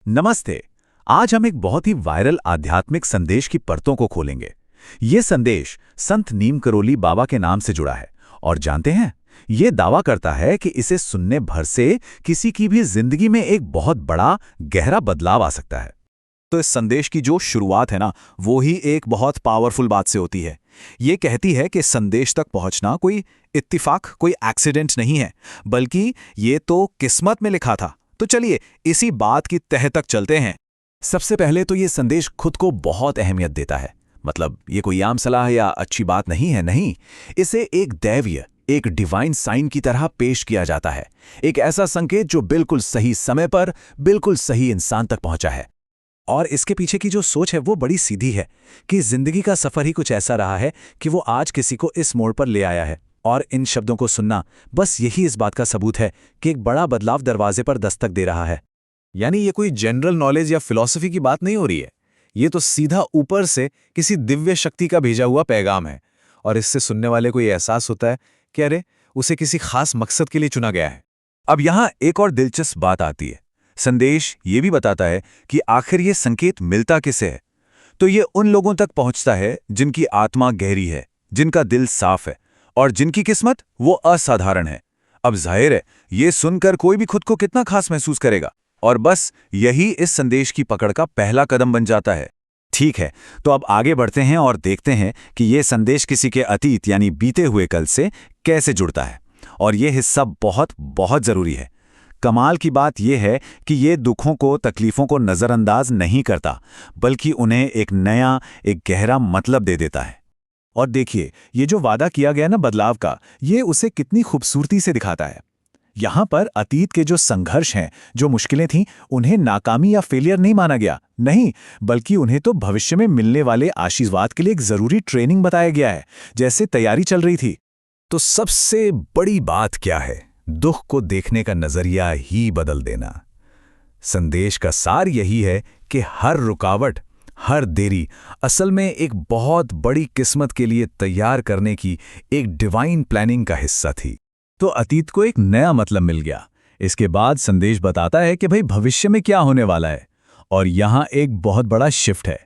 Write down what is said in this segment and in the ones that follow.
नमस्ते। आज हम एक बहुत ही वायरल आध्यात्मिक संदेश की परतों को खोलेंगे। ये संदेश संत नीम करोली बाबा के नाम से जुड़ा है और जानते हैं, ये दावा करता है कि इसे सुनने भर से किसी की भी जिंदगी में एक बहुत बड़ा गहरा बदलाव आ सकता है। तो इस संदेश की जो शुरुआत है ना, वो ही एक बहुत पावरफुल बात से होती है। ये कहती है कि संदेश तक पहुंचना कोई इत्तिफाक, कोई एक्सीडेंट नहीं है, बल्कि ये तो किस्मत में लिखा था। तो चलिए इसी बात की तह तक चलते हैं। सबसे पहले तो ये संदेश खुद को बहुत अहमियत देता है। मतलब ये कोई आम सलाह या अच्छी बात नहीं है, नहीं। इसे एक दैवीय, एक डिवाइन साइन की तरह पेश किया जाता है। एक ऐसा संकेत जो बिल्कुल सही समय पर बिल्कुल सही इंसान तक पहुंचा है। और इसके पीछे की जो सोच है वो बड़ी सीधी है कि जिंदगी का सफर ही कुछ ऐसा रहा है कि वो आज किसी को इस मोड़ पर ले आया है। और इन शब्दों को सुनना बस यही इस बात का सबूत है कि एक बड़ा बदलाव दरवाजे पर दस्तक दे रहा है। यानी ये कोई जनरल नॉलेज या फिलॉसफी की बात नहीं हो रही है। ये तो सीधा ऊपर से किसी दिव्य शक्ति का भेजा हुआ पैगाम है। और इससे सुनने वाले को ये एहसास होता है कि अरे, उसे किसी खास मकसद के लिए चुना गया है। अब यहाँ एक और दिलचस्प बात आती है। संदेश ये भी बताता है कि आखिर ये संकेत मिलता किसे है। तो ये उन लोगों तक पहुंचता है जिनकी आत्मा गहरी है, जिनका दिल साफ है और जिनकी किस्मत वो असाधारण है। अब जाहिर है, ये सुनकर कोई भी खुद को कितना खास महसूस करेगा, और बस यही इस संदेश की पकड़ का पहला कदम बन जाता है। ठीक है, तो अब आगे बढ़ते हैं और देखते हैं कि ये संदेश किसी के अतीत यानी बीते हुए कल से कैसे जुड़ता है। और ये हिस्सा बहुत बहुत जरूरी है। कमाल की बात यह है कि ये दुखों को, तकलीफों को नज़रअंदाज नहीं करता, बल्कि उन्हें एक नया, एक गहरा मतलब दे देता है। और देखिए, ये जो वादा किया गया ना बदलाव का, ये उसे कितनी खूबसूरती से दिखाता है। यहाँ पर अतीत के जो संघर्ष हैं, जो मुश्किलें थीं, उन्हें नाकामी या फेलियर नहीं माना गया, नहीं, बल्कि उन्हें तो भविष्य में मिलने वाले आशीर्वाद के लिए एक जरूरी ट्रेनिंग बताया गया है, जैसे तैयारी चल रही थी। तो सबसे बड़ी बात क्या है? दुख को देखने का नजरिया ही बदल देना। संदेश का सार यही है कि हर रुकावट, हर देरी असल में एक बहुत बड़ी किस्मत के लिए तैयार करने की एक डिवाइन प्लानिंग का हिस्सा थी। तो अतीत को एक नया मतलब मिल गया। इसके बाद संदेश बताता है कि भाई भविष्य में क्या होने वाला है। और यहाँ एक बहुत बड़ा शिफ्ट है।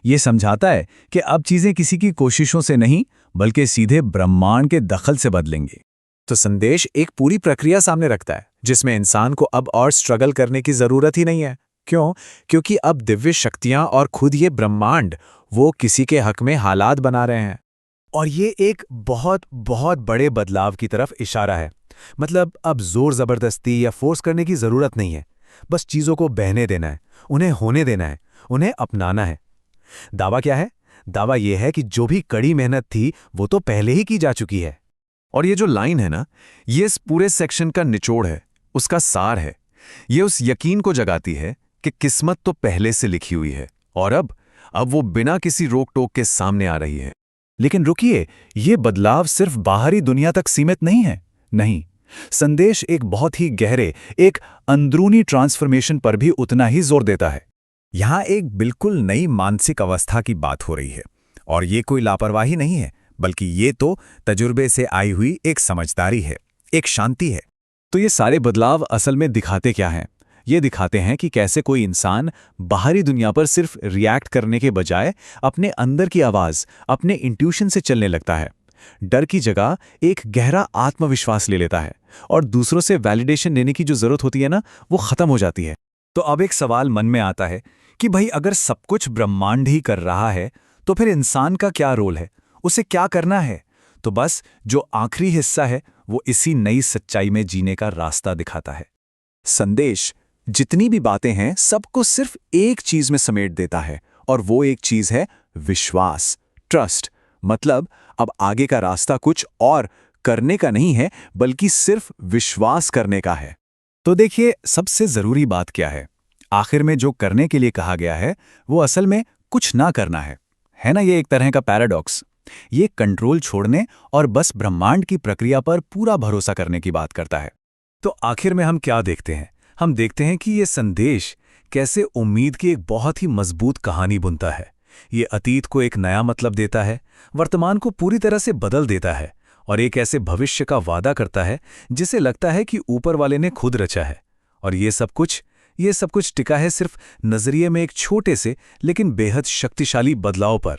ये समझाता है कि अब चीजें किसी की कोशिशों से नहीं, बल्कि सीधे ब्रह्मांड के दखल से बदलेंगे। तो संदेश एक पूरी प्रक्रिया सामने रखता है, जिसमें इंसान को अब और स्ट्रगल करने की जरूरत ही नहीं है। क्यों? क्योंकि अब दिव्य शक्तियां और खुद ये ब्रह्मांड वो किसी के हक में हालात बना रहे हैं। और ये एक बहुत बहुत बड़े बदलाव की तरफ इशारा है। मतलब अब जोर जबरदस्ती या फोर्स करने की जरूरत नहीं है। बस चीजों को बहने देना है, उन्हें होने देना है, उन्हें अपनाना है। दावा क्या है? दावा यह है कि जो भी कड़ी मेहनत थी वो तो पहले ही की जा चुकी है। और ये जो लाइन है ना, ये इस पूरे सेक्शन का निचोड़ है, उसका सार है। ये उस यकीन को जगाती है कि किस्मत तो पहले से लिखी हुई है और अब वो बिना किसी रोक टोक के सामने आ रही है। लेकिन रुकिए, ये बदलाव सिर्फ बाहरी दुनिया तक सीमित नहीं है। नहीं, संदेश एक बहुत ही गहरे, एक अंदरूनी ट्रांसफॉर्मेशन पर भी उतना ही जोर देता है। यहाँ एक बिल्कुल नई मानसिक अवस्था की बात हो रही है। और ये कोई लापरवाही नहीं है, बल्कि ये तो तजुर्बे से आई हुई एक समझदारी है, एक शांति है। तो ये सारे बदलाव असल में दिखाते क्या हैं? ये दिखाते हैं कि कैसे कोई इंसान बाहरी दुनिया पर सिर्फ रिएक्ट करने के बजाय अपने अंदर की आवाज़, अपने इंट्यूशन से चलने लगता है। डर की जगह एक गहरा आत्मविश्वास ले लेता है और दूसरों से वैलिडेशन लेने की जो ज़रूरत होती है ना, वो ख़त्म हो जाती है। तो अब एक सवाल मन में आता है कि भाई अगर सब कुछ ब्रह्मांड ही कर रहा है, तो फिर इंसान का क्या रोल है? उसे क्या करना है? तो बस जो आखिरी हिस्सा है वो इसी नई सच्चाई में जीने का रास्ता दिखाता है। संदेश जितनी भी बातें हैं सबको सिर्फ एक चीज में समेट देता है, और वो एक चीज है विश्वास, ट्रस्ट। मतलब अब आगे का रास्ता कुछ और करने का नहीं है, बल्कि सिर्फ विश्वास करने का है। तो देखिए, सबसे जरूरी बात क्या है? आखिर में जो करने के लिए कहा गया है वो असल में कुछ ना करना है ना? ये एक तरह का पैराडॉक्स। ये कंट्रोल छोड़ने और बस ब्रह्मांड की प्रक्रिया पर पूरा भरोसा करने की बात करता है। तो आखिर में हम क्या देखते हैं? हम देखते हैं कि ये संदेश कैसे उम्मीद की एक बहुत ही मजबूत कहानी बुनता है। ये अतीत को एक नया मतलब देता है, वर्तमान को पूरी तरह से बदल देता है और एक ऐसे भविष्य का वादा करता है जिसे लगता है कि ऊपर वाले ने खुद रचा है। और ये सब कुछ ये सब कुछ टिका है सिर्फ नजरिए में एक छोटे से लेकिन बेहद शक्तिशाली बदलाव पर।